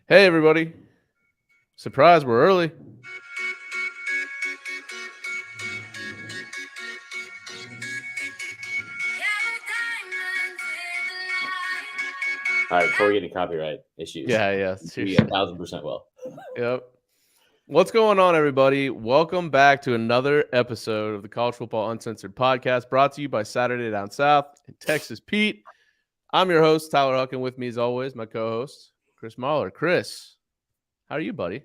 Hey, everybody. Surprise, we're early. All right, before we get into copyright issues, Yeah, we seriously. 1,000% will. Yep. What's going on, everybody? Welcome back to another episode of the College Football Uncensored podcast brought to you by Saturday Down South in Texas Pete. I'm your host, Tyler Huck, and with me, as always, my co-host, Chris Mahler. Chris, how are you, buddy?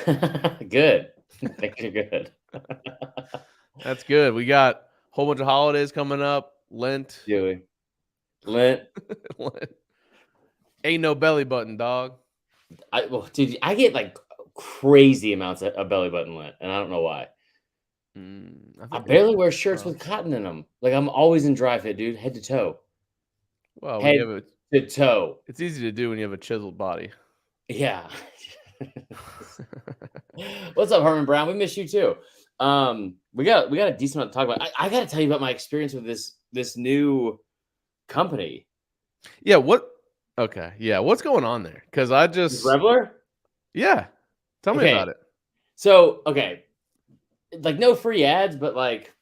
Good. Things are good. That's good. We got a whole bunch of holidays coming up. Lent. Joey. Lent. Lent. Ain't no belly button, dog. Dude, I get like crazy amounts of belly button Lent, and I don't know why. I barely wear shirts with cotton in them. Like I'm always in dry fit, dude, head to toe. Well, head to toe. It's easy to do when you have a chiseled body. Yeah. What's up, Herman Brown? We miss you too. We got a decent amount to talk about. I got to tell you about my experience with this new company. Yeah. Okay. Yeah. What's going on there? Because I just Reveler. Yeah. Tell me about it. So, okay, like no free ads, but like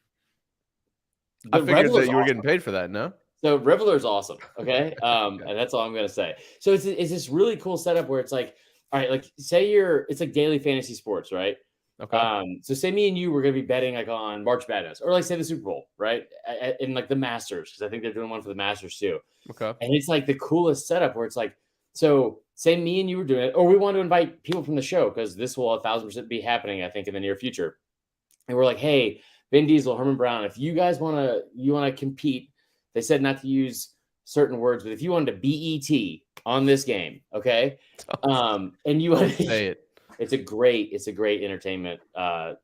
I figured that you were getting paid for that. No. So Reveler's awesome. Okay. And that's all I'm gonna say. So it's this really cool setup where it's like, all right, like say it's like daily fantasy sports, right? Okay. So say me and you were gonna be betting like on March Madness or like say the Super Bowl, right? In like the Masters, because I think they're doing one for the Masters too. Okay. And it's like the coolest setup where it's like, so say me and you were doing it, or we want to invite people from the show because this will 1,000% be happening, I think, in the near future. And we're like, hey, Vin Diesel, Herman Brown, if you guys want to compete, they said not to use certain words, but if you wanted to BET on this game, okay, and you want to say it, it's a great entertainment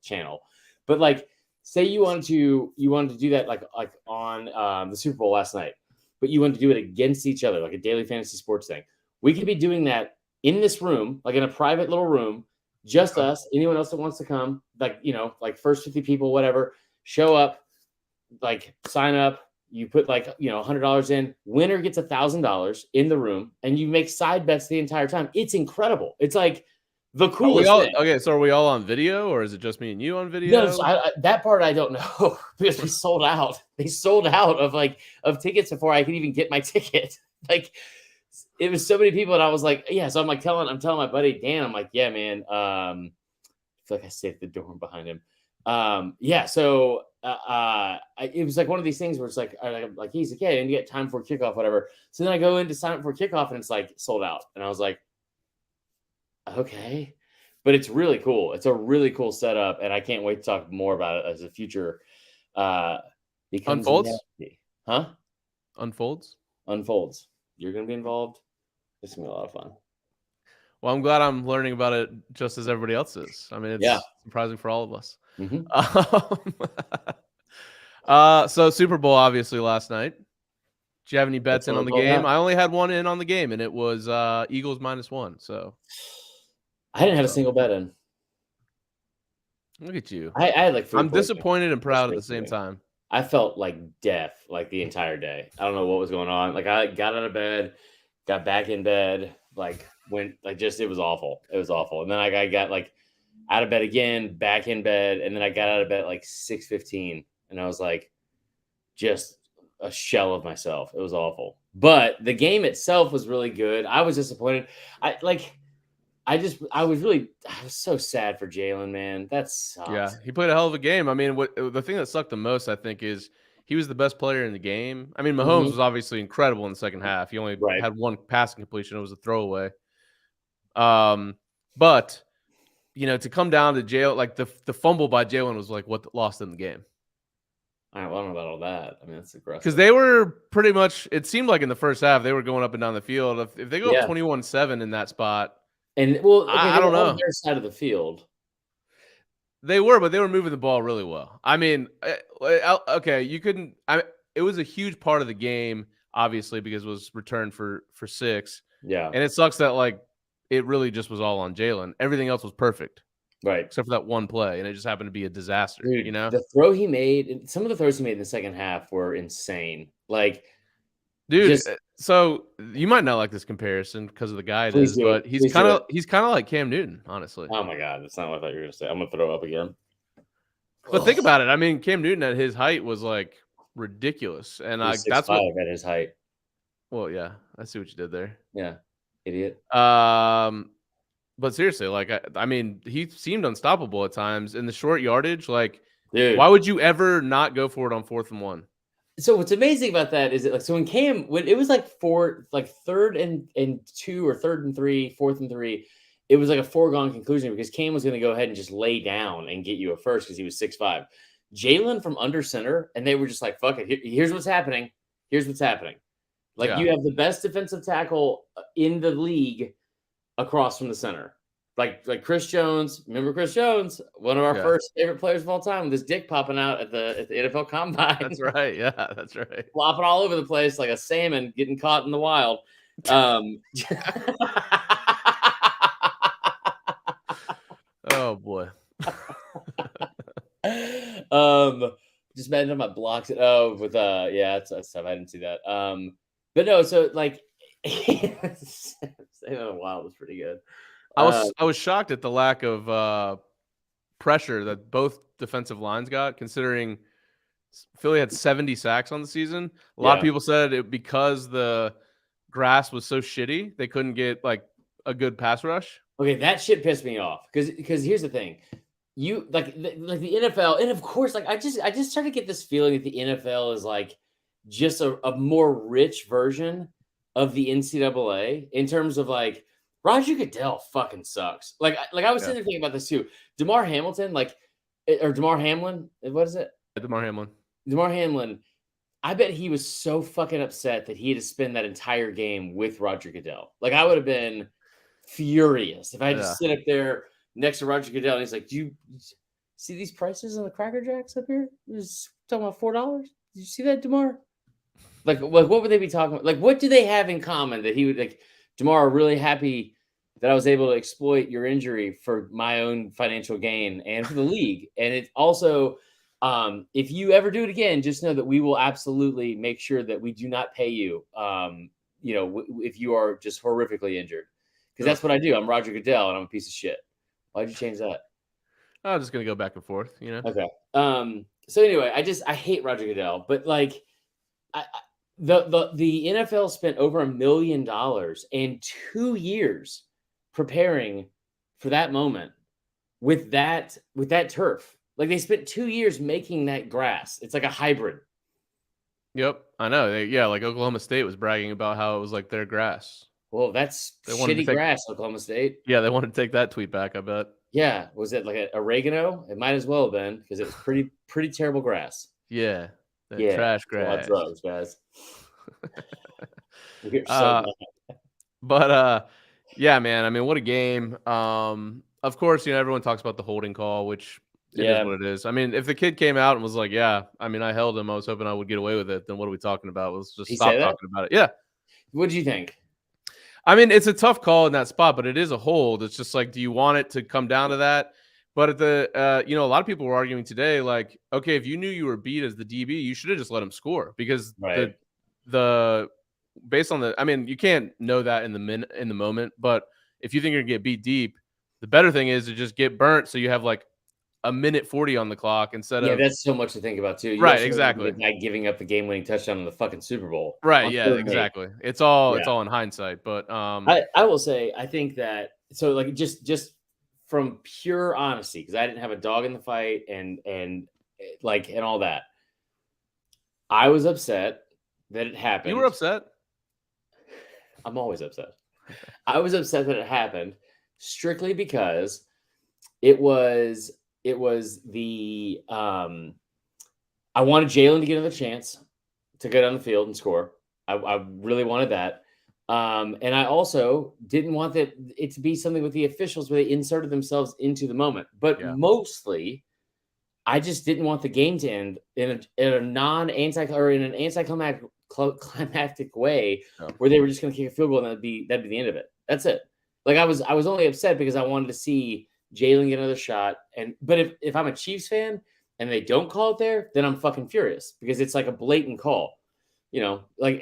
channel. But like, say you wanted to do that like on the Super Bowl last night, but you wanted to do it against each other, like a daily fantasy sports thing. We could be doing that in this room, like in a private little room, just us. Anyone else that wants to come, like, you know, like first 50 people, whatever, show up, like sign up. You put like, you know, $100 in. Winner gets $1,000 in the room, and you make side bets the entire time. It's incredible. It's like the coolest thing. Okay, so are we all on video, or is it just me and you on video? No, so that part I don't know because they sold out. They sold out of tickets before I could even get my ticket. Like it was so many people, and I was like, yeah. So I'm telling my buddy Dan, I'm like, yeah, man. I feel like I saved the door behind him. Yeah. So it was like one of these things where it's like he's like, yeah, and you get time for kickoff, whatever. So then I go in to sign up for kickoff, and it's like sold out, and I was like, okay. But it's really cool. It's a really cool setup, and I can't wait to talk more about it as the future becomes unfolds. Huh? Unfolds. You're going to be involved. It's going to be a lot of fun. Well, I'm glad I'm learning about it just as everybody else is. I mean, it's surprising for all of us. Mm-hmm. So Super Bowl, obviously, last night. Did you have any bets in on the game? I only had one in on the game, and it was Eagles -1. So I didn't have a single bet in. Look at you. I had like I'm disappointed and proud at the same time. I felt like death like the entire day. I don't know what was going on. Like I got out of bed, got back in bed, like went like just it was awful. It was awful. And then I got like out of bed again, back in bed, and then I got out of bed at like 6:15, and I was like just a shell of myself. It was awful. But the game itself was really good. I was disappointed. I was so sad for Jalen, man. That sucks. Yeah, he played a hell of a game. I mean, the thing that sucked the most, I think, is he was the best player in the game. I mean, Mahomes was obviously incredible in the second half. He only had one passing completion. It was a throwaway. But, you know, to come down to Jalen, like the fumble by Jalen was like what lost in the game. I don't know about all that. I mean, that's aggressive. Because they were pretty much, it seemed like in the first half, they were going up and down the field. If they go up 21-7 in that spot, and well, okay, I don't know. On their side of the field, they were, but they were moving the ball really well. I mean, okay, you couldn't. It was a huge part of the game, obviously, because it was returned for 6. Yeah, and it sucks that like it really just was all on Jalen. Everything else was perfect, right, except for that one play, and it just happened to be a disaster. Dude, you know, the throw he made, some of the throws he made in the second half were insane. Like, dude, So you might not like this comparison because of the guy it Please is, do it. but he's Please do kind it. of like Cam Newton, honestly. Oh my god, that's not what I thought you were gonna say. I'm gonna throw up again. But think about it. I mean, Cam Newton at his height was like ridiculous, and He was that's what. 6'5" at his height. Well, yeah, I see what you did there. Yeah, idiot. But seriously, like I mean, he seemed unstoppable at times in the short yardage. Like, Dude. why would you ever not go for it on 4th and 1? So what's amazing about that is that like so when it was like 3rd and 2 or 3rd and 3, 4th and 3, it was like a foregone conclusion because Cam was going to go ahead and just lay down and get you a first because he was 6'5". Jalen from under center, and they were just like, fuck it. Here's what's happening. Here's what's happening. Like you have the best defensive tackle in the league across from the center. Like Chris Jones. Remember Chris Jones, one of our first favorite players of all time, with his dick popping out at the NFL Combine. That's right. Yeah, that's right. Flopping all over the place like a salmon getting caught in the wild. Oh boy. Just imagine my blocks. That's stuff. I didn't see that. But no, so like saying in a while was pretty good. I was shocked at the lack of pressure that both defensive lines got, considering Philly had 70 sacks on the season. A lot of people said it because the grass was so shitty, they couldn't get like a good pass rush. Okay, that shit pissed me off because here's the thing. You like the NFL, and of course, like I just started to get this feeling that the NFL is like just a more rich version of the NCAA in terms of like Roger Goodell fucking sucks. Like I was sitting there thinking about this too. Damar Hamilton, or Damar Hamlin, what is it? Damar Hamlin. I bet he was so fucking upset that he had to spend that entire game with Roger Goodell. Like I would have been furious if I had to sit up there next to Roger Goodell and he's like, "Do you see these prices on the Cracker Jacks up here? Just talking about $4. Did you see that, Damar? Like what would they be talking about? Like, what do they have in common that he would like? Damar, really happy that I was able to exploit your injury for my own financial gain and for the league. And it also, if you ever do it again, just know that we will absolutely make sure that we do not pay you. If you are just horrifically injured, because that's what I do. I'm Roger Goodell and I'm a piece of shit. Why'd you change that? I'm just gonna go back and forth, Okay. So anyway, I hate Roger Goodell, but like, the NFL spent over $1 million in 2 years preparing for that moment with that turf. Like they spent 2 years making that grass. It's like a hybrid. Yep, I know. Like Oklahoma State was bragging about how it was like their grass. Well, that's shitty grass, Oklahoma State. Yeah, they wanted to take that tweet back, I bet. Yeah, was it like a oregano? It might as well have been because it was pretty terrible grass. Yeah, trash grass. Drugs, guys. Yeah, man. I mean, what a game. Of course, everyone talks about the holding call, which is what it is. I mean, if the kid came out and was like, "Yeah, I mean, I held him. I was hoping I would get away with it," then what are we talking about? Let's just stop talking about it. Yeah. What do you think? I mean, it's a tough call in that spot, but it is a hold. It's just like, do you want it to come down to that? But at the, a lot of people were arguing today, like, okay, if you knew you were beat as the DB, you should have just let him score because the based on I mean, you can't know that in the moment, but if you think you're gonna get beat deep, the better thing is to just get burnt so you have like a minute 40 on the clock instead of. Yeah, that's so much to think about too. Right, exactly. Like giving up the game-winning touchdown in the fucking Super Bowl. Right, yeah, exactly. It's all in hindsight, but I will say I think that so like just from pure honesty, because I didn't have a dog in the fight and all that. I was upset that it happened. You were upset? I'm always upset. I was upset that it happened strictly because it was the I wanted Jalen to get another chance to go down the field and score. I really wanted that. And I also didn't want it to be something with the officials where they inserted themselves into the moment. But mostly, I just didn't want the game to end in an anticlimactic way where they were just going to kick a field goal and that'd be the end of it. That's it. Like I was only upset because I wanted to see Jalen get another shot. But if I'm a Chiefs fan and they don't call it there, then I'm fucking furious because it's like a blatant call. Like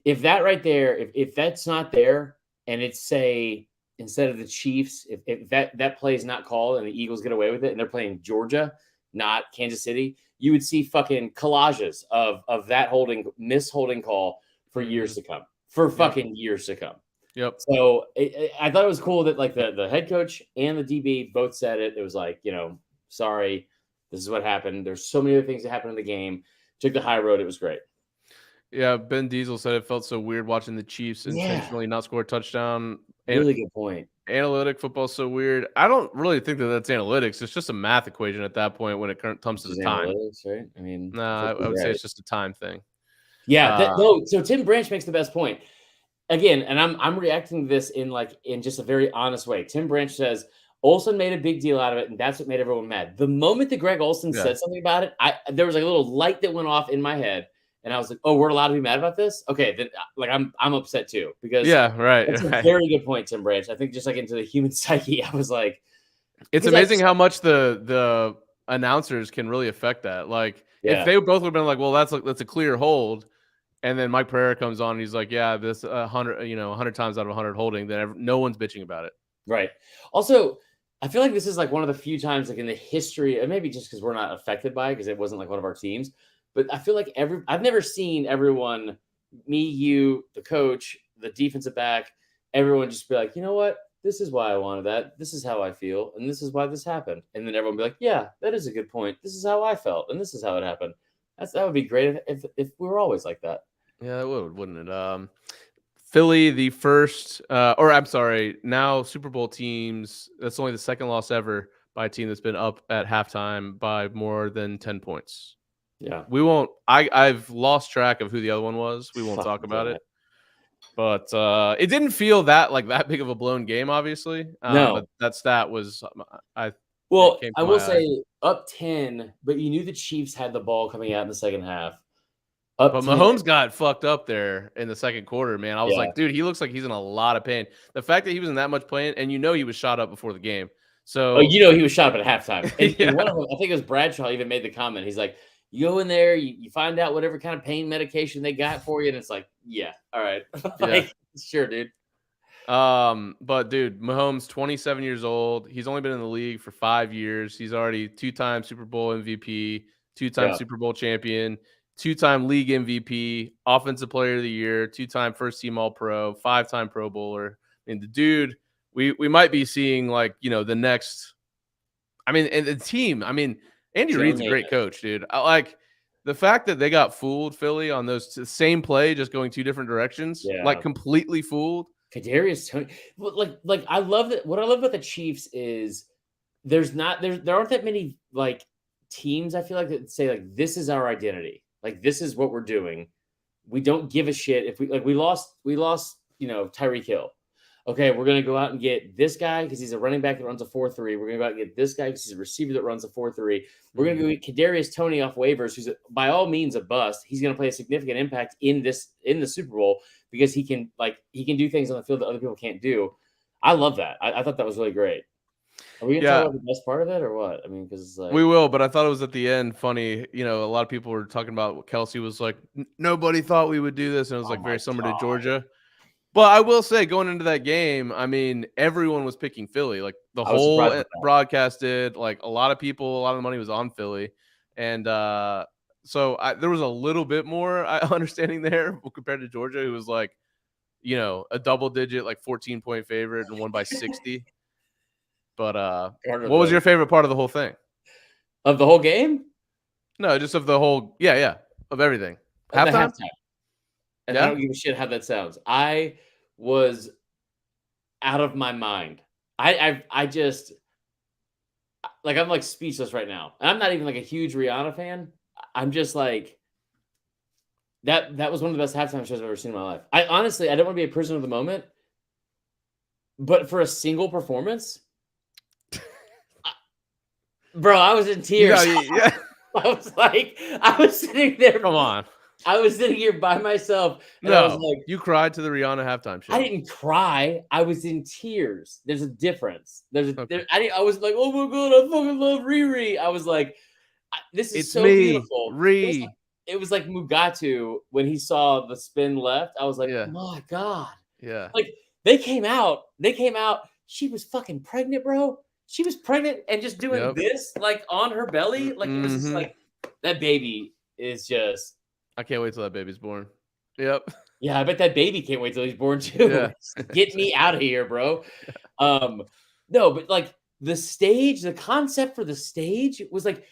if that right there, if that's not there, and it's say instead of the Chiefs, if that play is not called and the Eagles get away with it, and they're playing Georgia, not Kansas City, you would see fucking collages of that holding call for years to come, for fucking years to come. Yep. So I thought it was cool that like the head coach and the DB both said it. It was like, sorry, this is what happened. There's so many other things that happened in the game. Took the high road. It was great. Yeah, Ben Diesel said it felt so weird watching the Chiefs intentionally not score a touchdown. Really good point. Analytic football is so weird. I don't really think that that's analytics. It's just a math equation at that point when it comes to the time. Analytics, right? I mean, no, I would say it's just a time thing. Yeah. So Tim Branch makes the best point. Again, and I'm reacting to this in just a very honest way. Tim Branch says Olsen made a big deal out of it, and that's what made everyone mad. The moment that Greg Olsen said something about it, there was like a little light that went off in my head. And I was like, "Oh, we're allowed to be mad about this? Okay, then I'm upset too because that's a very good point, Tim Branch. I think just like into the human psyche, I was like, it's amazing how much the announcers can really affect that. Like, if they both would have been like, "Well, that's a clear hold," and then Mike Pereira comes on and he's like, "Yeah, this 100 times out of 100 holding," then no one's bitching about it. Right. Also, I feel like this is like one of the few times like in the history, and maybe just because we're not affected by it because it wasn't like one of our teams. But I feel like I've never seen everyone, me, you, the coach, the defensive back, everyone just be like, you know what? This is why I wanted that. This is how I feel. And this is why this happened. And then everyone be like, yeah, that is a good point. This is how I felt. And this is how it happened. That would be great if we were always like that. Yeah, it would, wouldn't it? Philly, the first, now Super Bowl teams, that's only the second loss ever by a team that's been up at halftime by more than 10 points. Yeah. We won't. I've lost track of who the other one was. We won't talk about it. But it didn't feel that big of a blown game, obviously. No. But that stat was I will say up 10, but you knew the Chiefs had the ball coming out in the second half. But Mahomes got fucked up there in the second quarter, man. I was like, dude, he looks like he's in a lot of pain. The fact that he was in that much pain, and he was shot up before the game. So he was shot up at halftime. And one of them, I think it was Bradshaw, even made the comment. He's like, you go in there, you find out whatever kind of pain medication they got for you, and it's like, yeah, all right. Sure, dude. But dude, Mahomes, 27 years old. He's only been in the league for 5 years. He's already 2-time Super Bowl MVP, 2-time Super Bowl champion, 2-time league MVP, offensive player of the year, 2-time first team All-Pro, 5-time Pro Bowler. I mean, the dude, we might be seeing the next. I mean, and the team. I mean, Andy Reid's a great coach, dude. I like the fact that they got fooled, Philly, on those same play, just going 2 different directions, completely fooled. Kadarius Toney, like I love that. What I love about the Chiefs is there aren't that many teams I feel like that say this is our identity, this is what we're doing. We don't give a shit if we lost Tyreek Hill. Okay, we're going to go out and get this guy because he's a running back that runs a 4.3. We're going to go out and get this guy because he's a receiver that runs a 4.3. We're going to go get Kadarius Toney off waivers, who's by all means a bust. He's going to play a significant impact in the Super Bowl because he can do things on the field that other people can't do. I love that. I thought that was really great. Are we going to talk about the best part of it or what? I mean, because we will, but I thought it was at the end funny. A lot of people were talking about what Kelsey was like, nobody thought we would do this. And it was very similar to Georgia. But I will say, going into that game, I mean, everyone was picking Philly. The whole broadcast did. A lot of people, a lot of the money was on Philly. And so there was a little bit more understanding there compared to Georgia, who was a double-digit, 14-point favorite and won by 60. But what was your favorite part of the whole thing? Of the whole game? No, just of the whole, of everything. Halftime. And I don't give a shit how that sounds. I was out of my mind. I just I'm speechless right now. And I'm not even a huge Rihanna fan. I'm just that was one of the best halftime shows I've ever seen in my life. I honestly, I don't want to be a prisoner of the moment, but for a single performance, bro, I was in tears. I was sitting there. Come on. I was sitting here by myself. And I was you cried to the Rihanna halftime show. I didn't cry. I was in tears. There's a difference. I was like, oh my God, I fucking love Riri. I was like, this is so beautiful. it was like Mugatu when he saw the spin left. I was like, Yeah. my God. Yeah. Like they came out. She was fucking pregnant, bro. She was pregnant and just doing Yep. this like on her belly. Like it was just Mhm. like that baby is just. I can't wait till that baby's born. Yep. Yeah, I bet that baby can't wait till he's born too. Yeah. Get me out of here, bro. No, but like the stage, the concept for the stage was like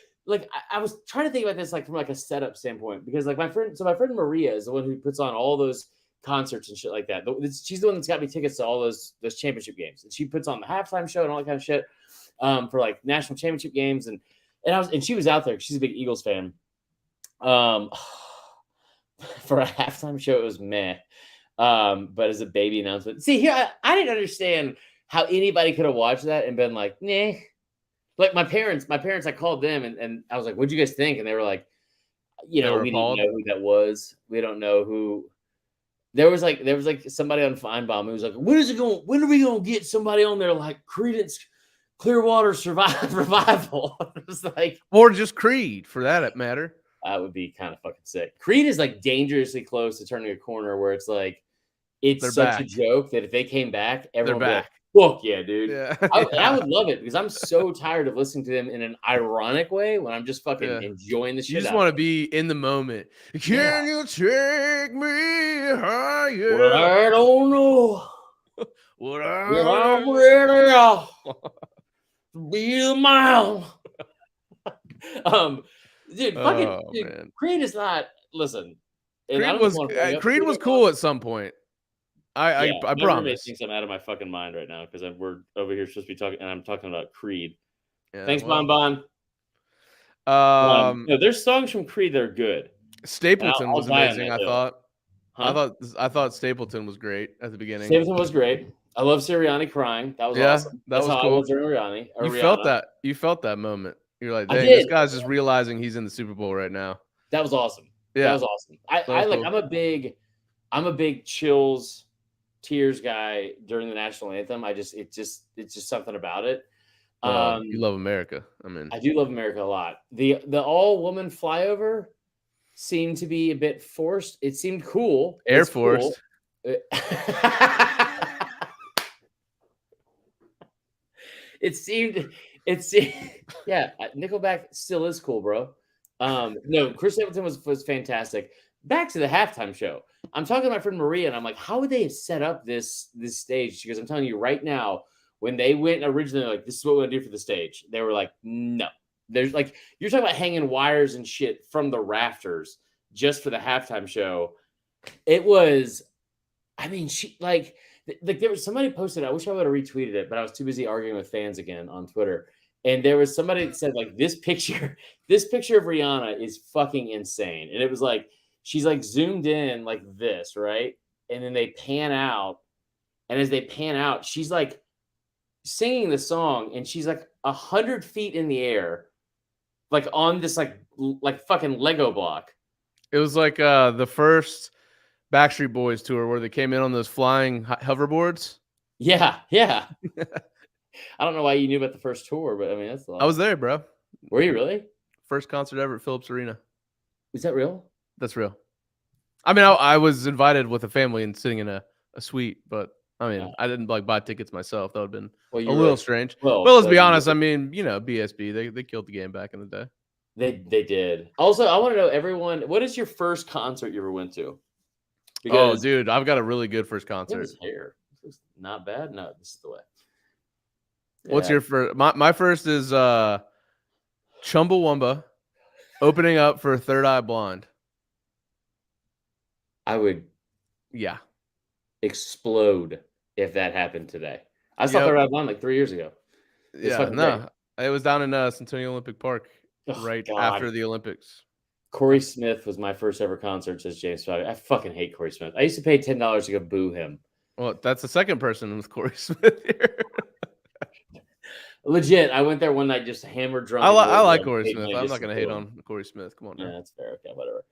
I was trying to think about this like from like a setup standpoint because like my friend Maria is the one who puts on all those concerts and shit like that. She's the one that's got me tickets to all those championship games, and she puts on the halftime show and all that kind of shit for like national championship games, and she was out there. She's a big Eagles fan. For a halftime show, it was meh. But as a baby announcement, see here, I didn't understand how anybody could have watched that and been like, nah. Like my parents, I called them and I was like, what'd you guys think? And they were like, we didn't know who that was. We don't know who. There was like somebody on Feinbaum who was like, when are we gonna get somebody on there like Creedence Clearwater Revival? It was like, or just Creed for that matter. That would be kind of fucking sick. Creed is like dangerously close to turning a corner where it's like it's They're such back. a joke that if they came back, everyone would be back. like, fuck yeah, dude. Yeah. I would love it because I'm so tired of listening to them in an ironic way when I'm just fucking enjoying the shit. You just want to be in the moment. Can you take me higher? Well, I don't know. What I'm ready to be a mile. Dude, fucking Creed is not. Listen, Creed was cool at some point. I promise. Thinks I'm out of my fucking mind right now because we're over here supposed to be talking, and I'm talking about Creed. Yeah, thanks, Bon Bon. There's songs from Creed that are good. Stapleton was amazing. I thought. I thought Stapleton was great at the beginning. Stapleton was great. I love Sirianni crying. That was awesome. That was cool. I was Rihanna. You felt that moment. You're like, dang, this guy's just realizing he's in the Super Bowl right now. That was awesome. Yeah, that was awesome. I'm a big chills, tears guy during the national anthem. It's just something about it. You love America. I mean, I do love America a lot. The all woman flyover seemed to be a bit forced. It seemed cool. Air Force. Cool. It seemed, yeah. Nickelback still is cool, bro. No, Chris Stapleton was fantastic. Back to the halftime show. I'm talking to my friend Maria, and I'm like, how would they have set up this stage? Because I'm telling you right now, when they went originally, like, this is what we're gonna do for the stage, they were like, no. There's like, you're talking about hanging wires and shit from the rafters just for the halftime show. It was, I mean, there was somebody posted, I wish I would have retweeted it, but I was too busy arguing with fans again on Twitter. And there was somebody that said, like, this picture of Rihanna is fucking insane. And it was like, she's like zoomed in like this, right? And then they pan out. And as they pan out, she's like singing the song and she's like 100 feet in the air, like on this like fucking Lego block. It was like the first Backstreet Boys tour where they came in on those flying hoverboards. Yeah. I don't know why you knew about the first tour, but I mean, that's a lot. I was there, bro. Were you really? First concert ever at Phillips Arena. Is that real? That's real. I mean, I was invited with a family and sitting in a suite, but I mean, I didn't like buy tickets myself. That would have been a little strange. Well, let's be honest. I mean, BSB, they killed the game back in the day. They did. Also, I want to know, everyone, what is your first concert you ever went to? Because dude, I've got a really good first concert. His hair. This is not bad. No, this is the way. Yeah. What's your first? My first is Chumbawamba opening up for Third Eye Blind. I would explode if that happened today. I saw Third Eye Blind like 3 years ago. It was down in Centennial Olympic Park after the Olympics. Corey Smith was my first ever concert, says James Fogg. I fucking hate Corey Smith. I used to pay $10 to go boo him. Well, that's the second person with Corey Smith here. Legit, I went there one night just hammered drunk. I like Corey Smith. I'm not going to hate on Corey Smith. Come on, yeah, that's fair. Okay, whatever.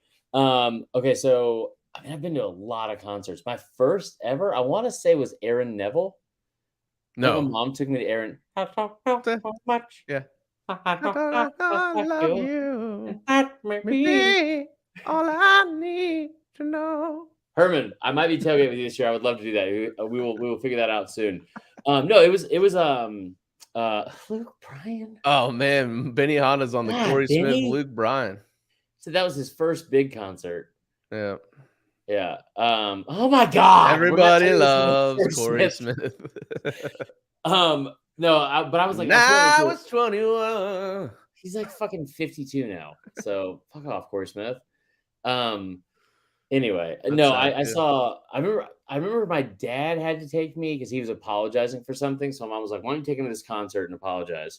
Okay, so I mean, I've been to a lot of concerts. My first ever, I want to say, was Aaron Neville. No, my mom took me to Aaron. Much. Yeah. I love you. All I need to know. Herman, I might be tailgating with you this year. I would love to do that. We will figure that out soon. No, it was Luke Bryan. Oh man, Benny Hanna's on the God, Corey Smith, Benny. Luke Bryan. So that was his first big concert. Yeah. Yeah. Oh my God. We're not Everybody talking about loves Corey Corey Smith. No, but I was like, Now I was 21. he's like fucking 52 now. So fuck off, Corey Smith. Anyway, That's no, sad, I too. saw. I remember my dad had to take me because he was apologizing for something. So my mom was like, "Why don't you take him to this concert and apologize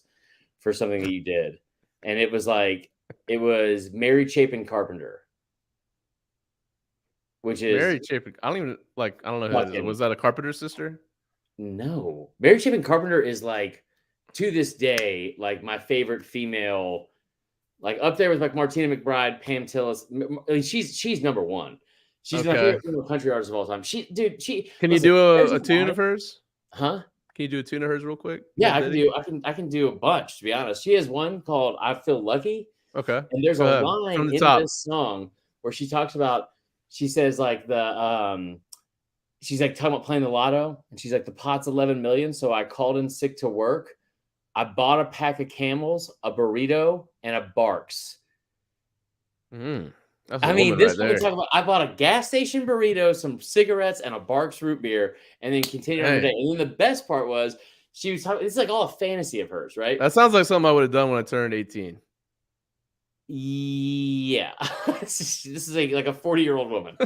for something that you did?" And it was Mary Chapin Carpenter, which is Mary Chapin. I don't know who that is. fucking Was that a Carpenter sister? no. Mary Chapin Carpenter is like to this day like my favorite female, like up there with like Martina McBride, Pam Tillis. I mean, she's number one. She's my Okay. favorite female country artist of all time. Can Can you do a tune of hers? Huh? Can you do a tune of hers real quick? Yeah, I can do a bunch, to be honest. She has one called I Feel Lucky. Okay. And there's Go a ahead. line From the in top. this song where she talks about, she says like she's like talking about playing the lotto, and she's like, the pot's 11 million, so I called in sick to work. I bought a pack of Camels, a burrito, and a Barks. That's I mean, this right woman talking about, I bought a gas station burrito, some cigarettes, and a Barks root beer, and then continued on the day. And then the bbest part was she was talking, it's like all a fantasy of hers, right? That sounds like something I would have done when I turned 18. Yeah. This is like a 40-year-old woman.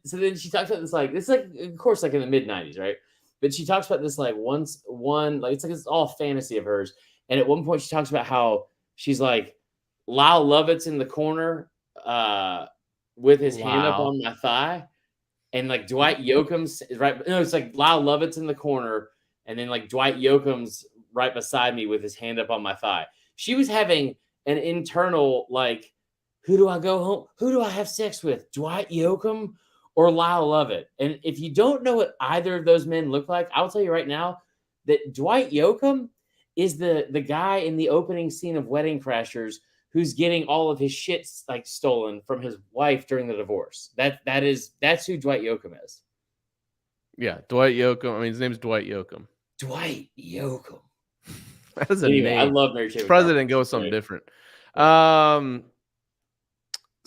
So then she talks about this it's like of course like in the mid 90s, right? But she talks about this like it's all fantasy of hers. And at one point she talks about how she's like Lyle Lovett's in the corner with his hand up on my thigh, and like Dwight Yoakam's is right. No, it's like Lyle Lovett's in the corner, and then like Dwight Yoakam's right beside me with his hand up on my thigh. She was having an internal like, who do I go home? Who do I have sex with? Dwight Yoakam or Lyle Lovett? And if you don't know what either of those men look like, I'll tell you right now that Dwight Yoakam is the guy in the opening scene of Wedding Crashers who's getting all of his shit like stolen from his wife during the divorce. That's who Dwight Yoakam is. Yeah, Dwight Yoakam. I mean, his name's Dwight Yoakam. Dwight Yoakam. That is a name. I love Mary Chapin. President go with something different. So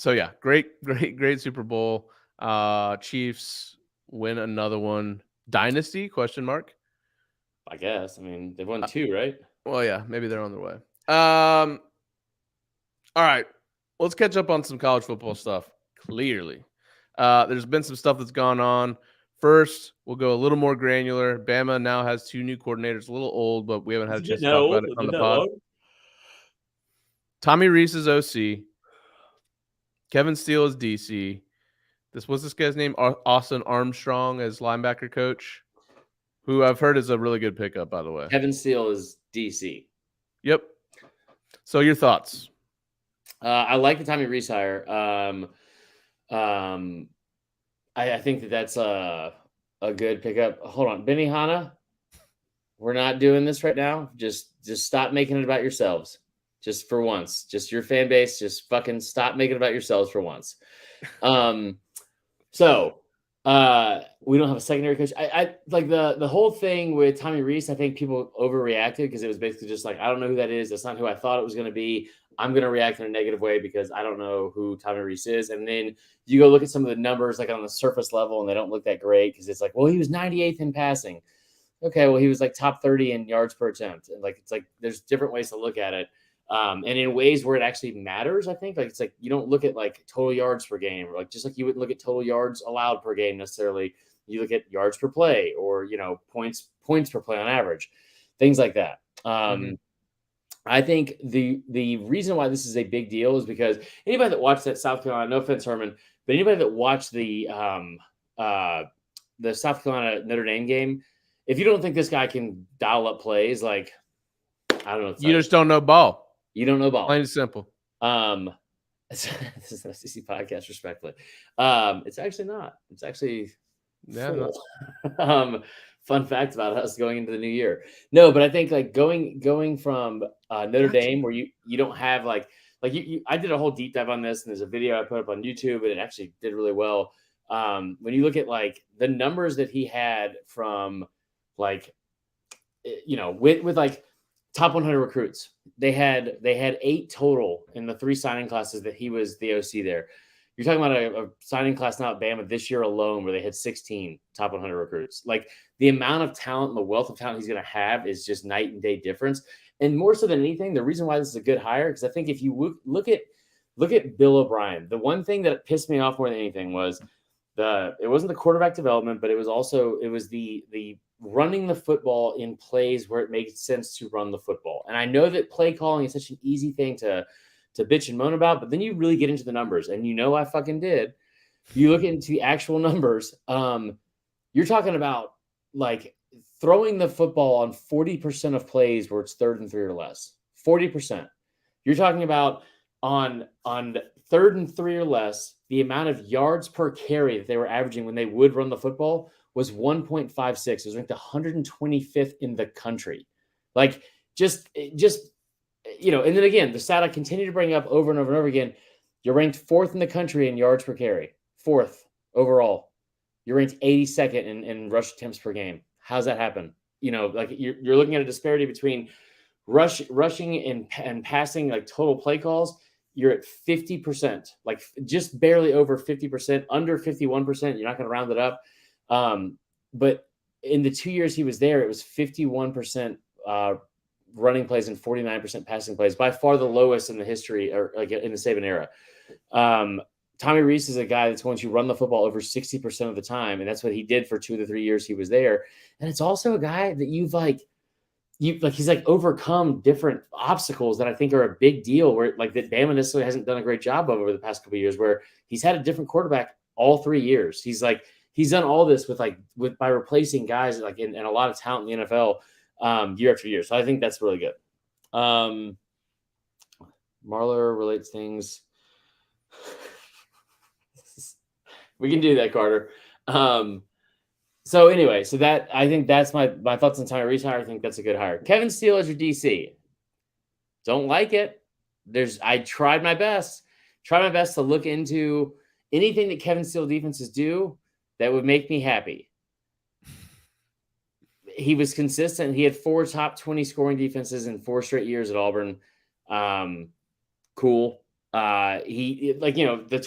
yeah, great Super Bowl. Chiefs win another one. Dynasty? ? I guess. I mean, they've won 2, right? Well, yeah, maybe they're on their way. All right, let's catch up on some college football stuff. Clearly, there's been some stuff that's gone on. First, we'll go a little more granular. Bama now has 2 new coordinators, a little old, but we haven't had a chance to talk about it on the pod. Tommy Rees is OC. Kevin Steele is DC. What's this guy's name? Austin Armstrong as linebacker coach, who I've heard is a really good pickup, by the way. Kevin Steele is DC. Yep. So your thoughts? I like the Tommy Rees hire. I think that's a good pickup. Hold on, Benny Hanna. We're not doing this right now. Just stop making it about yourselves. Just for once. Just your fan base. Just fucking stop making it about yourselves for once. So we don't have a secondary coach. I like the whole thing with Tommy Rees. I think people overreacted because it was basically just like, I don't know who that is. That's not who I thought it was going to be. I'm going to react in a negative way because I don't know who Tommy Rees is. And then you go look at some of the numbers like on the surface level and they don't look that great because it's like, well, he was 98th in passing. Okay, well, he was like top 30 in yards per attempt. And like, it's like there's different ways to look at it. And in ways where it actually matters, I think, like it's like you don't look at like total yards per game, or like just like you wouldn't look at total yards allowed per game necessarily. You look at yards per play, or points per play on average, things like that. I think the reason why this is a big deal is because anybody that watched that South Carolina, no offense, Herman, but anybody that watched the South Carolina Notre Dame game, if you don't think this guy can dial up plays, like I don't know, you just don't know ball. You don't know ball. Plain and simple. This is an SEC podcast, respectfully. It's actually not. It's actually fun fact about us going into the new year. No, but I think like going from Notre Dame, where you don't have like like I did a whole deep dive on this, and there's a video I put up on YouTube, and it actually did really well. When you look at like the numbers that he had from like, with like top 100 recruits, they had 8 total in the 3 signing classes that he was the OC there. You're talking about a signing class now at Bama this year alone where they had 16 top 100 recruits. Like the amount of talent and the wealth of talent he's going to have is just night and day difference. And more so than anything, the reason why this is a good hire, because I think if you look at Bill O'Brien, the one thing that pissed me off more than anything was it wasn't the quarterback development, but it was the running the football in plays where it makes sense to run the football. And I know that play calling is such an easy thing to bitch and moan about, but then you really get into the numbers, and I fucking did. You look into the actual numbers. You're talking about like throwing the football on 40% of plays where it's 3rd and 3 or less. 40%. You're talking about on 3rd and 3 or less, the amount of yards per carry that they were averaging when they would run the football was 1.56. It was ranked 125th in the country. Like just and then again, the stat I continue to bring up over and over and over again, you're ranked 4th in the country in yards per carry, 4th overall. You're ranked 82nd in rush attempts per game. How's that happen? Like you're looking at a disparity between rushing and passing, like total play calls. You're at 50%, like just barely over 50%, under 51%. You're not going to round it up. But in the 2 years he was there, it was 51% running plays and 49% passing plays, by far the lowest in the history, or like in the Saban era. Tommy Rees is a guy that's going to run the football over 60% of the time, and that's what he did for 2 of the 3 years he was there. And it's also a guy that he's like overcome different obstacles that I think are a big deal, where like that Bama necessarily hasn't done a great job of over the past couple of years, where he's had a different quarterback all 3 years. He's done all this by replacing guys like in a lot of talent in the NFL year after year. So I think that's really good. Marler relates things. We can do that, Carter. So anyway, I think that's my thoughts on Tommy Rees hire. I think that's a good hire. Kevin Steele as your DC. Don't like it. I tried my best to look into anything that Kevin Steele defenses do that would make me happy. He was consistent. He had 4 top 20 scoring defenses in 4 straight years at Auburn. Cool. He the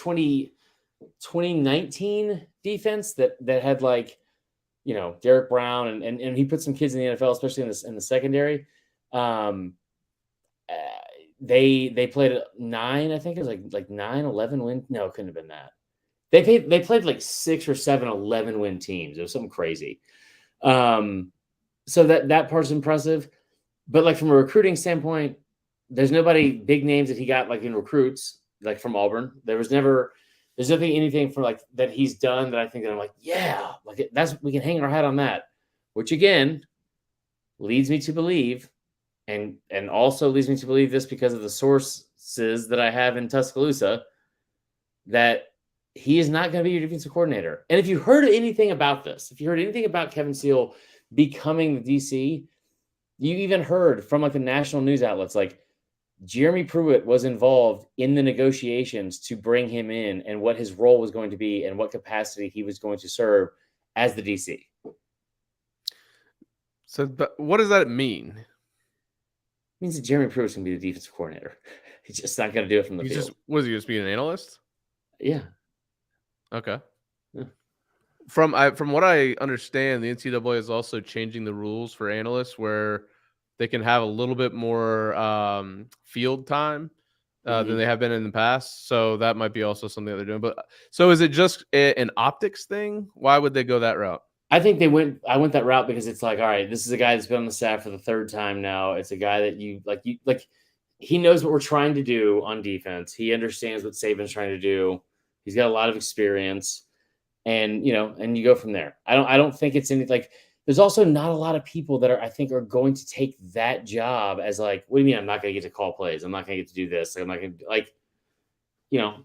2019 defense that had Derek Brown and he put some kids in the NFL, especially in the secondary. They played 9, I think it was like 9, 11 win. No, it couldn't have been that. They played like 6 or 7 11 win teams. It was something crazy. So that part's impressive. But like from a recruiting standpoint, there's nobody big names that he got like in recruits, like from Auburn. There's nothing, anything for like that he's done that I think that I'm like, yeah, like we can hang our hat on that, which again leads me to believe, and also leads me to believe this because of the sources that I have in Tuscaloosa, that he is not going to be your defensive coordinator. And if you heard anything about this, if you heard anything about Kevin Steele becoming the DC, you even heard from like the national news outlets, like Jeremy Pruitt was involved in the negotiations to bring him in and what his role was going to be and what capacity he was going to serve as the DC. So, but what does that mean? It means that Jeremy Pruitt's going to be the defensive coordinator. He's just not going to do it from the field. Was he just being an analyst? Yeah. Okay. Yeah. From what I understand, the NCAA is also changing the rules for analysts where they can have a little bit more field time than they have been in the past. So that might be also something that they're doing. But so is it just an optics thing? Why would they go that route? I think I went that route because it's like, all right, this is a guy that's been on the staff for the 3rd time now. It's a guy that you he knows what we're trying to do on defense. He understands what Saban's trying to do. He's got a lot of experience, and you go from there. I don't think it's anything like. There's also not a lot of people that I think are going to take that job as like, what do you mean? I'm not going to get to call plays. I'm not going to get to do this. I'm not going to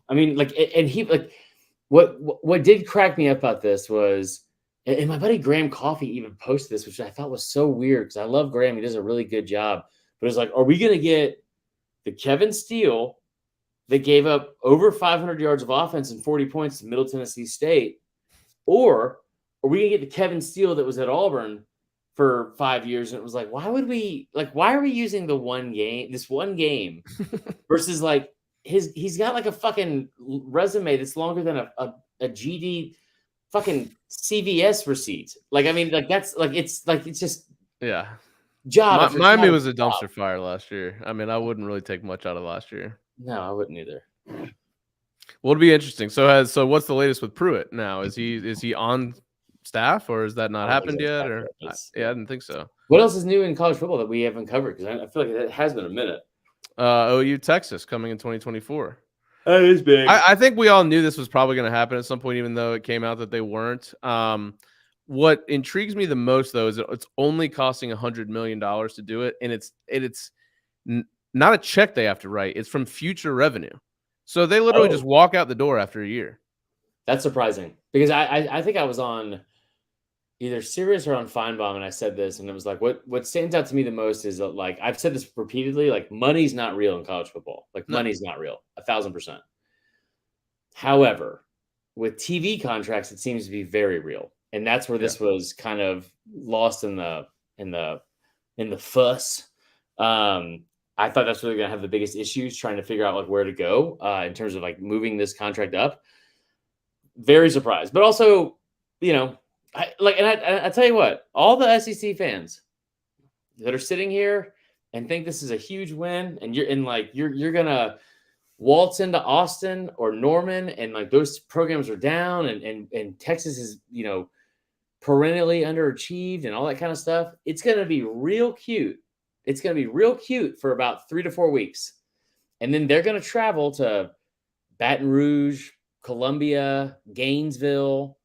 and he what did crack me up about this was, and my buddy Graham Coffey even posted this, which I thought was so weird because I love Graham. He does a really good job, but it's like, are we going to get the Kevin Steele that gave up over 500 yards of offense and 40 points to Middle Tennessee State? Or are we going to get the Kevin Steele that was at Auburn for 5 years? And it was like, why are we using this one game versus like he's got like a fucking resume that's longer than a GD fucking CVS receipt. Like, I mean, like that's like, it's just yeah. job after Miami job was a job. dumpster fire last year. I mean, I wouldn't really take much out of last year. No, I wouldn't either. Well, it'll be interesting. So what's the latest with Pruitt now? Is he on staff, or has that not happened yet? Or I didn't think so. What else is new in college football that we haven't covered? Because I feel like it has been a minute. OU Texas coming in 2024. That is big. I think we all knew this was probably going to happen at some point, even though it came out that they weren't. What intrigues me the most, though, is it's only costing $100 million to do it, and it's not a check they have to write. It's from future revenue. So they literally just walk out the door after a year. That's surprising because I think I was on either Sirius or on Feinbaum, and I said this, and it was like, what stands out to me the most is that, like, I've said this repeatedly, like, money's not real in college football. Like, money's not real, 1,000%. However, with TV contracts, it seems to be very real, and that's where this was kind of lost in the fuss. I thought that's really going to have the biggest issues trying to figure out like where to go in terms of like moving this contract up. Very surprised, but also, you know, I tell you what, all the SEC fans that are sitting here and think this is a huge win, and you're gonna waltz into Austin or Norman, and like those programs are down, and Texas is, you know, perennially underachieved and all that kind of stuff. It's gonna be real cute. It's going to be real cute for about 3 to 4 weeks. And then they're going to travel to Baton Rouge, Columbia, Gainesville.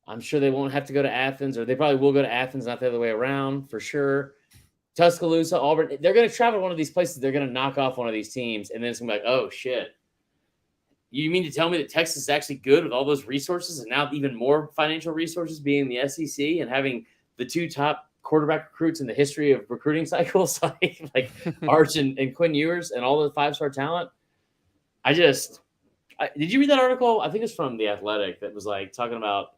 I'm sure they won't have to go to Athens, or they probably will go to Athens, not the other way around for sure. Tuscaloosa, Auburn. They're going to travel to one of these places. They're going to knock off one of these teams. And then it's going to be like, oh, shit. You mean to tell me that Texas is actually good with all those resources and now even more financial resources being the SEC and having the 2 top quarterback recruits in the history of recruiting cycles, like Arch and Quinn Ewers and all the 5-star talent? Did you read that article? I think it's from The Athletic that was like talking about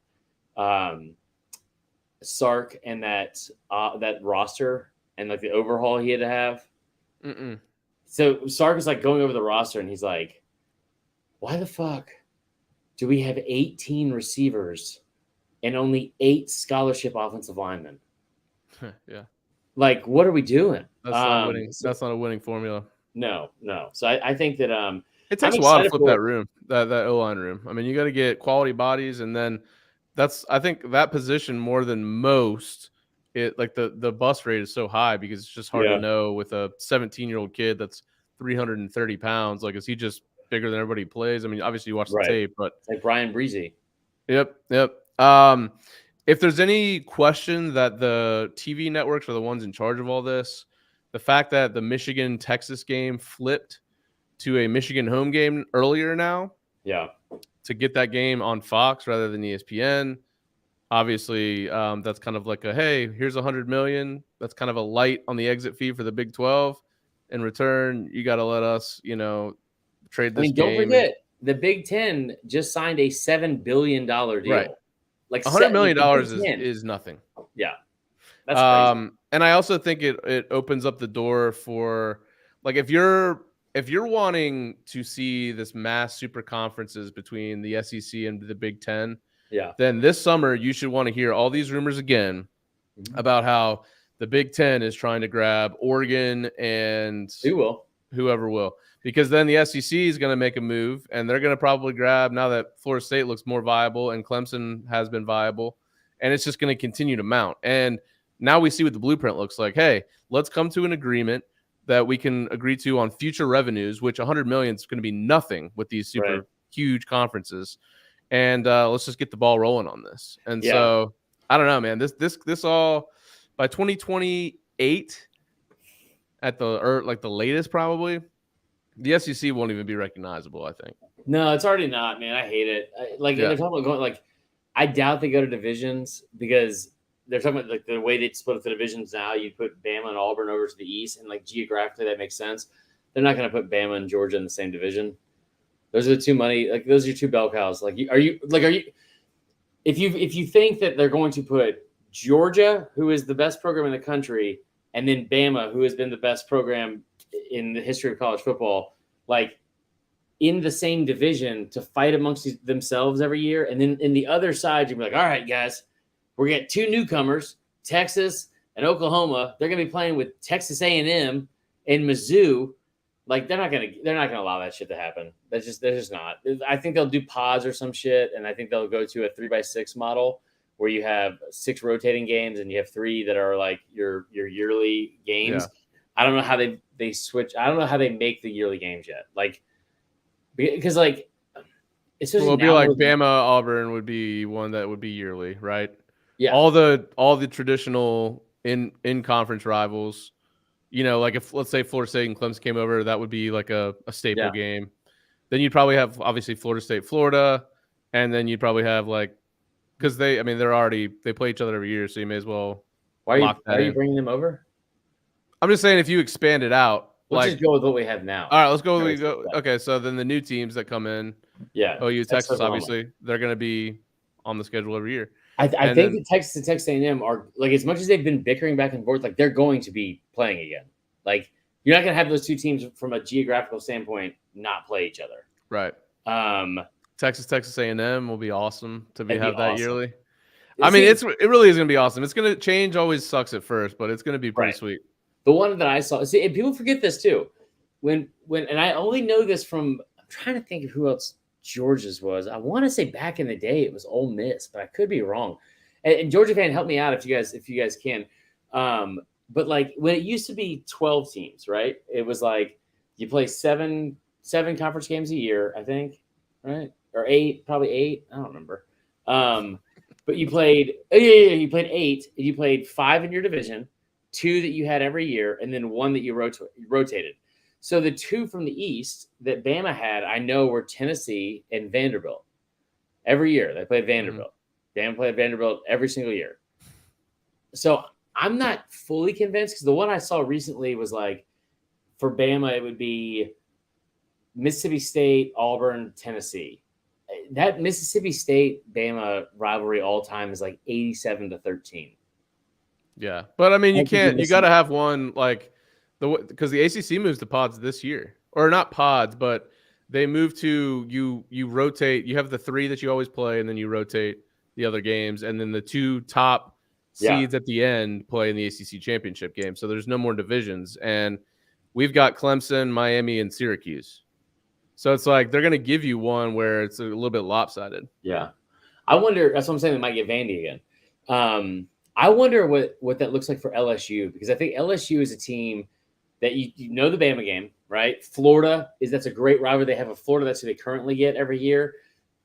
Sark and that roster and like the overhaul he had to have. Mm-mm. So Sark is like going over the roster and he's like, why the fuck do we have 18 receivers and only 8 scholarship offensive linemen? Yeah. Like, what are we doing? That's not winning. That's not a winning formula. No. So I think that it takes a while to flip that room, that O-line room. I mean, you got to get quality bodies, and then I think that position more than most, it like the bust rate is so high because it's just hard to know with a 17-year-old kid that's 330 pounds. Like, is he just bigger than everybody he plays? I mean, obviously you watch the tape, but it's like Brian Breezy. Yep. If there's any question that the TV networks are the ones in charge of all this, the fact that the Michigan-Texas game flipped to a Michigan home game earlier now, to get that game on Fox rather than ESPN, obviously that's kind of like hey, here's $100 million. That's kind of a light on the exit fee for the Big 12. In return, you got to let us, trade this game. Don't forget, the Big 10 just signed a $7 billion deal. Right. Like $100 million is nothing. Yeah. That's crazy. And I also think it opens up the door for, like, if you're wanting to see this mass super conferences between the SEC and the Big 10, then this summer you should want to hear all these rumors again about how the Big 10 is trying to grab Oregon and whoever will. Because then the SEC is going to make a move, and they're going to probably grab, now that Florida State looks more viable and Clemson has been viable, and it's just going to continue to mount. And now we see what the blueprint looks like. Hey, let's come to an agreement that we can agree to on future revenues, which $100 million is going to be nothing with these super huge conferences. And let's just get the ball rolling on this. And so, I don't know, man. This all, by 2028 at the latest probably, the SEC won't even be recognizable, I think. No, it's already not, man. I hate it. They're talking about going, like, I doubt they go to divisions because they're talking about like the way they split up the divisions now. You put Bama and Auburn over to the east, and like geographically that makes sense. They're not going to put Bama and Georgia in the same division. Those are the two money. Like those are your two bell cows. Like, are you? If you think that they're going to put Georgia, who is the best program in the country, and then Bama, who has been the best program in the history of college football, like in the same division to fight amongst themselves every year, and then in the other side, you'll be like, all right, guys, we're gonna get two newcomers, Texas and Oklahoma. They're gonna be playing with Texas A&M and Mizzou. Like they're not gonna allow that shit to happen. They're just not. I think they'll do pods or some shit, and I think they'll go to a 3x6 model where you have 6 rotating games and you have 3 that are like your yearly games. Yeah. I don't know how they switch. I don't know how they make the yearly games yet. Like because like it'd be like Bama Auburn would be one that would be yearly, right? Yeah. All the traditional in conference rivals. You know, like if let's say Florida State and Clemson came over, that would be like a staple game. Then you'd probably have obviously Florida State, Florida, and then you'd probably have like because they play each other every year, so you may as well. Why are you bringing them over? I'm just saying if you expand it out, let's just go with what we have now. All right, let's go. Okay, so then the new teams that come in, OU, Texas, obviously, they're going to be on the schedule every year. I think that Texas and Texas A&M are like as much as they've been bickering back and forth, like they're going to be playing again. Like you're not going to have those two teams from a geographical standpoint not play each other. Right. Texas A&M will be awesome to have that yearly. I mean, it really is going to be awesome. It's going to change. Always sucks at first, but it's going to be pretty sweet. The one that I saw, and people forget this too. When and I only know this from I'm trying to think of who else Georgia's was. I want to say back in the day it was Ole Miss, but I could be wrong. And Georgia fan, help me out if you guys can. But like when it used to be 12 teams, right? It was like you play seven conference games a year, I think, right? Or 8, probably 8. I don't remember. But you played you played 8, and you played 5 in your division, 2 that you had every year, and then 1 that you rotated. So the 2 from the East that Bama had, I know, were Tennessee and Vanderbilt. Every year they played Vanderbilt. Bama played Vanderbilt every single year. So I'm not fully convinced because the one I saw recently was like for Bama it would be Mississippi State, Auburn, Tennessee. That Mississippi State Bama rivalry all time is like 87-13. Yeah, but I mean you got to have one like. Because the ACC moves to pods this year, or not pods, but they move to you rotate. You have the 3 that you always play, and then you rotate the other games, and then the 2 top seeds at the end play in the ACC championship game. So there's no more divisions, and we've got Clemson, Miami, and Syracuse. So it's like they're going to give you one where it's a little bit lopsided. Yeah, I wonder. That's what I'm saying. They might get Vandy again. I wonder what that looks like for LSU because I think LSU is a team that you know the Bama game, right? Florida that's a great rivalry. They have a Florida that's who they currently get every year.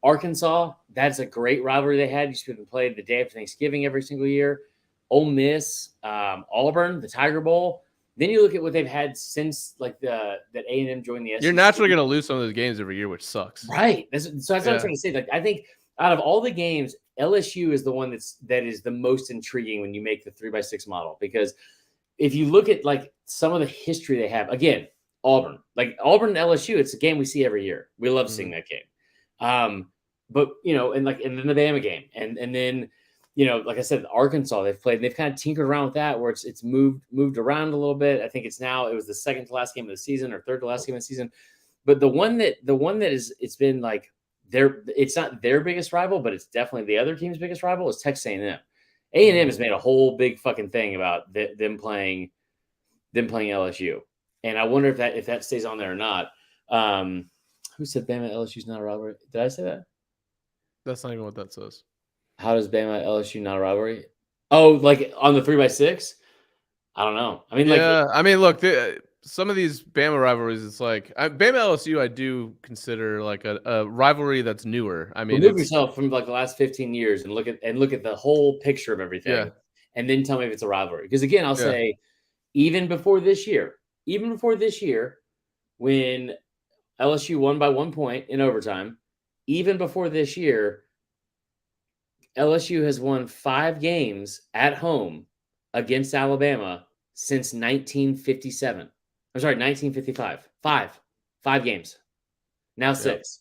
Arkansas, that's a great rivalry they had. Used to be played the day after Thanksgiving every single year. Ole Miss, Auburn, the Tiger Bowl. Then you look at what they've had since like that A&M joined the SEC. You're naturally going to lose some of those games every year, which sucks. Right. So that's what I'm trying to say. Like I think out of all the games, LSU is the one that is the most intriguing when you make the 3x6 model because if you look at like some of the history they have, again, Auburn and LSU, it's a game we see every year. We love seeing that game. But and then the Bama game, and then like I said, Arkansas they've played, and they've kind of tinkered around with that where it's moved around a little bit. I think it was the second to last game of the season or third to last game of the season. But the one that is it's been like it's not their biggest rival, but it's definitely the other team's biggest rival is Texas A&M. A&M has made a whole big fucking thing about them playing LSU, and I wonder if that stays on there or not. Who said Bama LSU's not a rivalry? Did I say that? That's not even what that says. How does Bama LSU not a rivalry? Oh, like on the 3x6? I don't know. I mean, look, some of these Bama rivalries, it's like Bama LSU. I do consider like a rivalry that's newer. I mean, remove yourself from like the last 15 years and look at the whole picture of everything, and then tell me if it's a rivalry. Because again, I'll say, even before this year, when LSU won by 1 point in overtime, even before this year, LSU has won 5 games at home against Alabama since 1957. I'm sorry, 1955. 5 games. Now 6.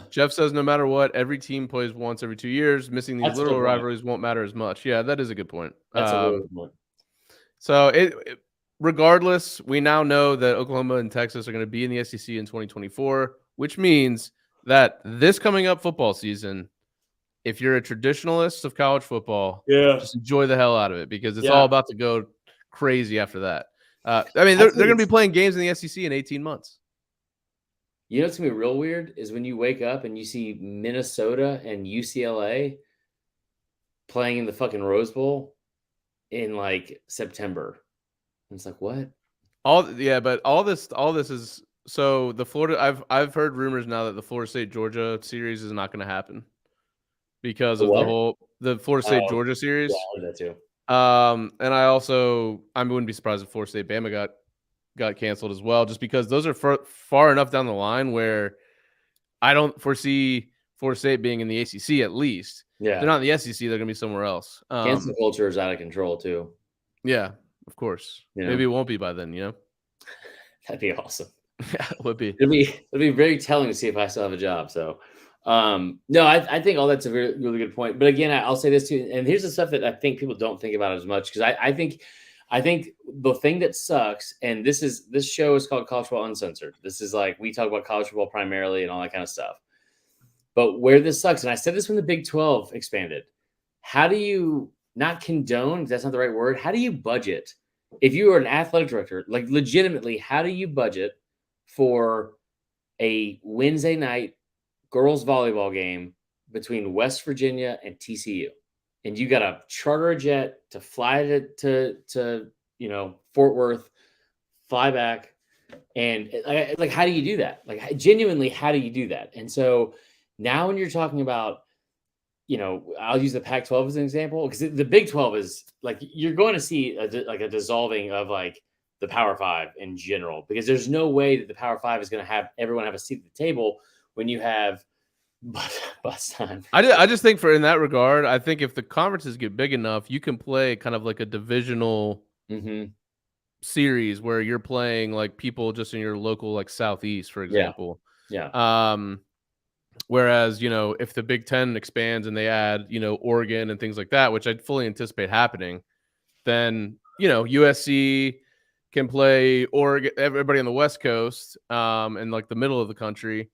Jeff says no matter what, every team plays once every 2 years. Missing these That's a good little point. rivalries won't matter as much. Yeah, that is a good point. That's a really good point. So regardless, we now know that Oklahoma and Texas are going to be in the SEC in 2024, which means that this coming up football season, if you're a traditionalist of college football, just enjoy the hell out of it because it's all about to go crazy after that. I mean, they're going to be playing games in the SEC in 18 months. You know what's going to be real weird is when you wake up and you see Minnesota and UCLA playing in the fucking Rose Bowl in like September. And it's like, what? But all this is so the Florida. I've heard rumors now that the Florida State Georgia series is not going to happen because of the Florida State Georgia series. Yeah, I heard that too. And I wouldn't be surprised if Florida State Bama got canceled as well, just because those are far enough down the line where I don't foresee Florida State being in the ACC at least. Yeah, if they're not in the SEC, they're going to be somewhere else. Cancel culture is out of control too. Yeah, of course. Maybe it won't be by then. That'd be awesome. Yeah, it would be. It'd be very telling to see if I still have a job. So, no, I think all that's a really, really good point. But again, I'll say this too, and here's the stuff that I think people don't think about as much because I think the thing that sucks, and this show is called College Football Uncensored. This is like we talk about college football primarily and all that kind of stuff. But where this sucks, and I said this when the Big 12 expanded, how do you not condone? That's not the right word. How do you budget? If you are an athletic director, like legitimately, how do you budget for a Wednesday night girls volleyball game between West Virginia and TCU? And you got to charter a jet to fly to Fort Worth, fly back. And like, how do you do that? Like, genuinely, how do you do that? And so now when you're talking about, I'll use the Pac-12 as an example, because the Big 12 is like, you're going to see a dissolving of like the Power Five in general, because there's no way that the Power Five is going to have everyone have a seat at the table when you have bus time. I just think in that regard, I think if the conferences get big enough, you can play kind of like a divisional series where you're playing like people just in your local, like Southeast, for example. Yeah. Whereas, if the Big Ten expands and they add, Oregon and things like that, which I fully anticipate happening, then, USC can play Oregon, everybody on the West Coast, and like the middle of the country.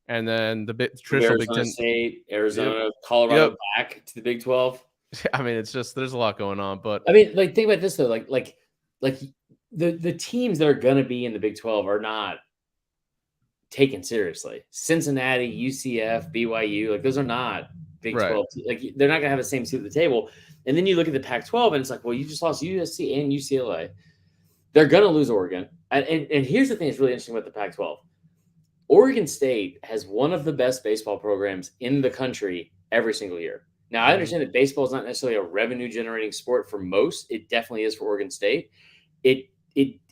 And then the traditional Big Ten, State, Arizona, Colorado back to the Big 12. I mean, it's just, there's a lot going on, but I mean, like, think about this though, like the teams that are going to be in the Big 12 are not taken seriously. Cincinnati, UCF, BYU, like those are not Big 12. Like they're not going to have the same seat at the table. And then you look at the Pac-12 and it's like, well, you just lost USC and UCLA. They're going to lose Oregon. And here's the thing that's really interesting about the Pac-12. Oregon State has one of the best baseball programs in the country every single year. Now, I understand that baseball is not necessarily a revenue-generating sport for most. It definitely is for Oregon State. It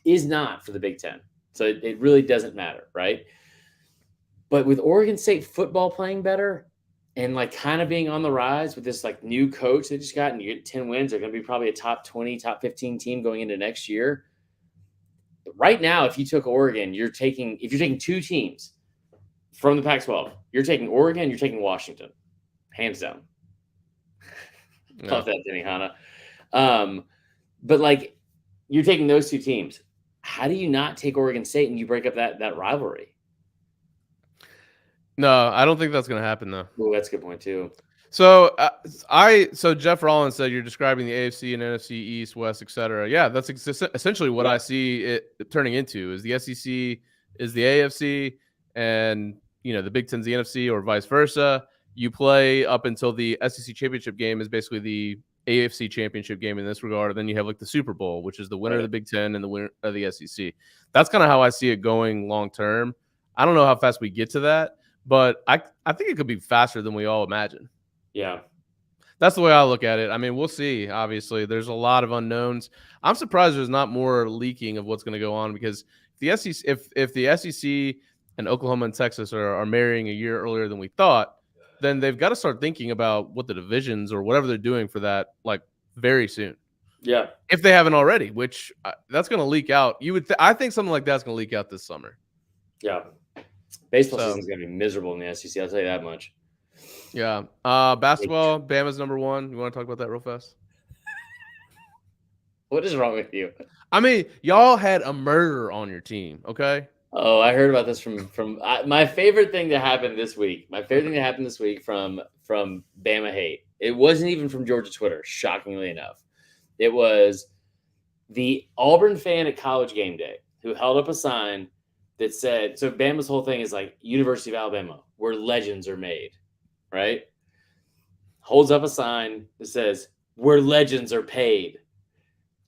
is not for the Big Ten. So it really doesn't matter, right? But with Oregon State football playing better and like kind of being on the rise with this like new coach they just got, and you get 10 wins, they're going to be probably a top 20, top 15 team going into next year. Right now, if you took Oregon, if you're taking two teams from the Pac-12, you're taking Oregon, you're taking Washington, hands down. Yeah. Love that, Denny Hanna. But like, you're taking those two teams. How do you not take Oregon State and you break up that rivalry? No, I don't think that's going to happen though. Oh, that's a good point too. So Jeff Rollins said you're describing the AFC and NFC East, West, etc. Yeah, that's essentially what I see it turning into. Is the SEC is the AFC, and the Big Ten's the NFC, or vice versa. You play up until the SEC championship game is basically the AFC championship game in this regard. And then you have like the Super Bowl, which is the winner of the Big Ten and the winner of the SEC. That's kind of how I see it going long term. I don't know how fast we get to that, but I think it could be faster than we all imagine. Yeah. That's the way I look at it. I mean, we'll see. Obviously, there's a lot of unknowns. I'm surprised there's not more leaking of what's going to go on, because if the SEC and Oklahoma and Texas are marrying a year earlier than we thought, then they've got to start thinking about what the divisions or whatever they're doing for that, like, very soon. Yeah. If they haven't already, which that's going to leak out. I think something like that's going to leak out this summer. Yeah. Baseball So- season is going to be miserable in the SEC. I'll tell you that much. Yeah. Basketball, Bama's number one. You want to talk about that real fast? What is wrong with you? I mean, y'all had a murderer on your team, okay? Oh, I heard about this from my favorite thing that happened this week. My favorite thing that happened this week from Bama hate. It wasn't even from Georgia Twitter, shockingly enough. It was the Auburn fan at College Game Day who held up a sign that said, so Bama's whole thing is like University of Alabama, where legends are made, right? Holds up a sign that says, where legends are paid.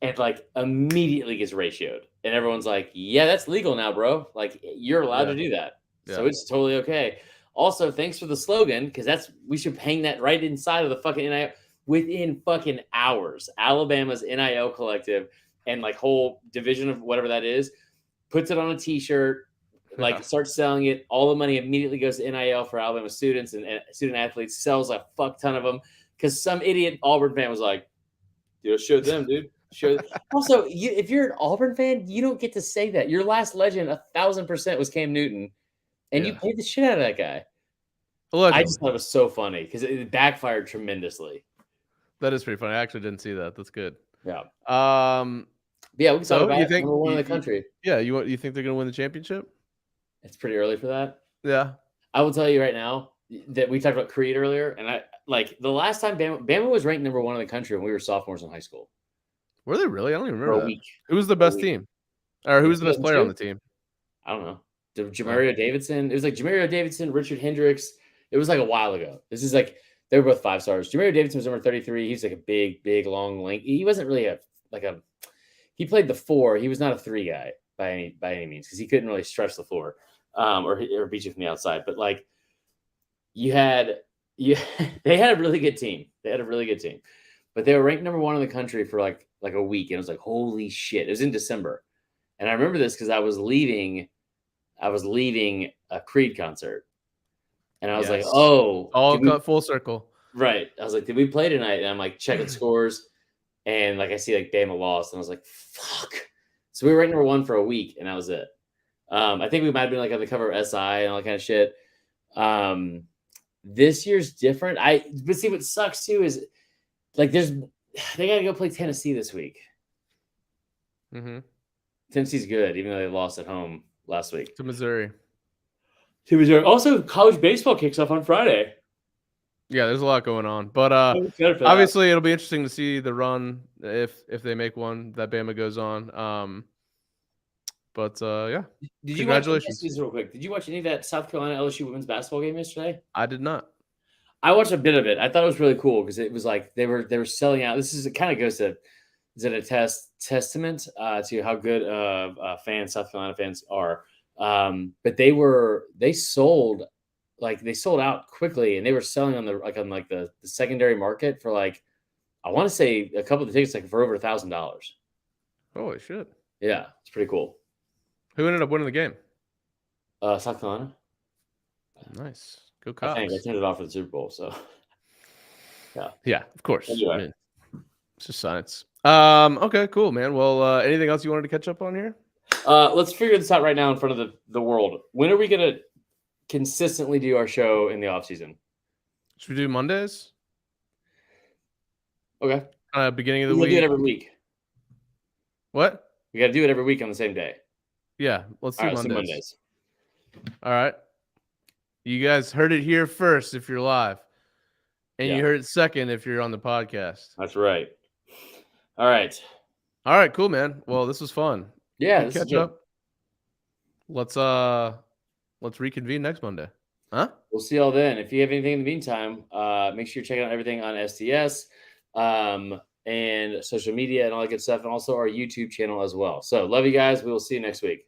And like immediately gets ratioed. And everyone's like, yeah, that's legal now, bro. Like you're allowed to do that. So it's totally okay. Also, thanks for the slogan, because we should hang that right inside of the fucking NIL within fucking hours. Alabama's NIL collective and like whole division of whatever that is puts it on a t-shirt, like starts selling it. All the money immediately goes to NIL for Alabama students and student athletes, sells a fuck ton of them because some idiot Auburn fan was like, dude, show them, dude. Sure. Also, if you're an Auburn fan, you don't get to say that. Your last legend, 1,000%, was Cam Newton, and you paid the shit out of that guy. Allegedly. I just thought it was so funny because it backfired tremendously. That is pretty funny. I actually didn't see that. That's good. Yeah. Yeah, we can talk about it. Number one in the country. You think they're going to win the championship? It's pretty early for that. Yeah. I will tell you right now that we talked about Creed earlier, and the last time Bama was ranked number one in the country when we were sophomores in high school. Were they really? I don't even remember that. Week. Who was the best team? Or who was the best player on the team? I don't know. Jamario Davidson. It was like Jamario Davidson, Richard Hendricks. It was like a while ago. This is like they were both 5 stars. Jamario Davidson was number 33. He was like a big, long length. He wasn't really he played the 4. He was not a 3 guy by any means because he couldn't really stretch the floor or beat you from the outside. But like they had a really good team. But they were ranked number 1 in the country for like a week. And it was like, holy shit. It was in December. And I remember this because I was leaving a Creed concert. And I was like, oh. All cut full circle. Right. I was like, did we play tonight? And I'm like checking scores. And like I see like Bama lost. And I was like, fuck. So we were ranked number 1 for a week. And that was it. I think we might have been like on the cover of SI and all that kind of shit. This year's different. But see what sucks too is like they got to go play Tennessee this week. Mm-hmm. Tennessee's good, even though they lost at home last week. To Missouri. Also, college baseball kicks off on Friday. Yeah, there's a lot going on. But obviously, it'll be interesting to see the run if they make one that Bama goes on. Yeah. Congratulations. Real quick. Did you watch any of that South Carolina LSU women's basketball game yesterday? I did not. I watched a bit of it. I thought it was really cool because it was like they were selling out. It kind of goes to testament to how good fans South Carolina fans are. But they sold out quickly, and they were selling on the secondary market for like I want to say a couple of the tickets like for over $1,000. Holy shit! Yeah, it's pretty cool. Who ended up winning the game? South Carolina. Nice. Go Cops. I turned it off for the Super Bowl, so yeah, of course. Anyway. I mean, it's just science. Okay, cool, man. Well, anything else you wanted to catch up on here? Let's figure this out right now in front of the world. When are we gonna consistently do our show in the off season? Should we do Mondays? Okay. Beginning of the week. We do it every week. What? We got to do it every week on the same day. Yeah, let's do Mondays. Mondays. All right. You guys heard it here first if you're live. And you heard it second if you're on the podcast. That's right. All right. All right, cool, man. Well, this was fun. Yeah, let's catch up. Let's reconvene next Monday. Huh? We'll see y'all then. If you have anything in the meantime, make sure you're checking out everything on STS and social media and all that good stuff, and also our YouTube channel as well. So love you guys. We will see you next week.